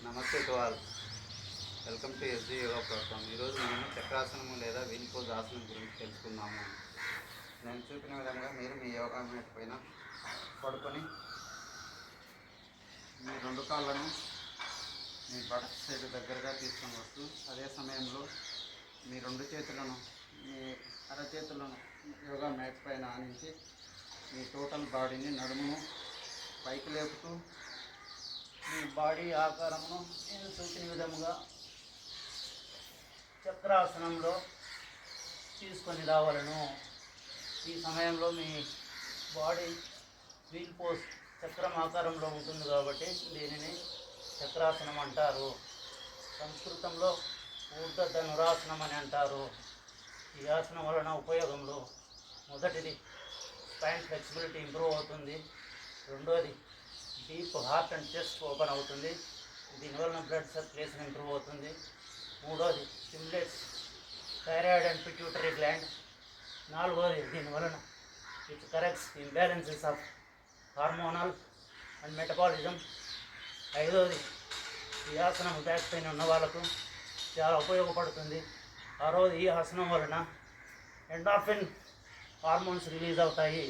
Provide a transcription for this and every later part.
నమస్తే to all. Welcome to SG yoga programme. ఈరోజు మేము చక్రాసనము లేదా వీల్ పోజ్ ఆసనం గురించి తెలుసుకుందాము. నేను చూపిన విధంగా మీరు మీ యోగా మ్యాట్ పైన పడుకొని మీ రెండు కాళ్ళను మీ బటక్ సైడ్ దగ్గరగా తీసుకొని వస్తూ అదే సమయంలో మీ రెండు చేతులను మీ అరచేతులను యోగా మ్యాట్ పైన ఆనించి మీ టోటల్ బాడీని నడుమును పైకి లేపుతూ మీ బాడీ ఆకారమును నేను చూసిన విధముగా చక్రాసనంలో తీసుకొని రావాలను. ఈ సమయంలో మీ బాడీ వీల్ పోజ్ చక్రం ఆకారంలో ఉంటుంది కాబట్టి దీనిని చక్రాసనం అంటారు. సంస్కృతంలో ఊర్ధ ధనురాసనం అని అంటారు. ఈ ఆసనం వలన ఉపయోగంలో మొదటిది స్పైన్ ఫ్లెక్సిబిలిటీ ఇంప్రూవ్ అవుతుంది. రెండోది deep heart and chest open అవుతుంది. దీనివలన బ్లడ్ సర్క్యులేషన్ ఇంప్రూవ్ అవుతుంది. మూడోది stimulates thyroid and pituitary gland. నాలుగోది దీనివలన it corrects imbalances of hormonal and metabolism. ఐదోది ఈ ఆసనం బ్యాక్ పెయిన్ ఉన్న వాళ్ళకు చాలా ఉపయోగపడుతుంది. ఆరోది ఈ ఆసనం వలన ఎండార్ఫిన్ హార్మోన్స్ రిలీజ్ అవుతాయి.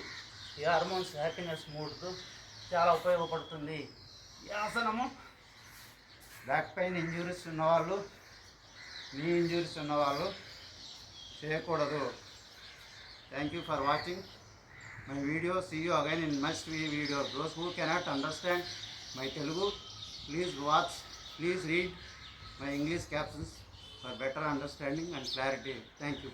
ఈ హార్మోన్స్ హ్యాపీనెస్ మూడ్కు చాలా ఉపయోగపడుతుంది. ఈ ఆసనము బ్యాక్ పెయిన్ ఇంజురీస్ ఉన్నవాళ్ళు, నీ ఇంజురీస్ ఉన్నవాళ్ళు చేయకూడదు. Thank you for watching my video. See you again in next video. Those who cannot understand my Telugu, please watch, please read my English captions for better understanding and clarity. Thank you.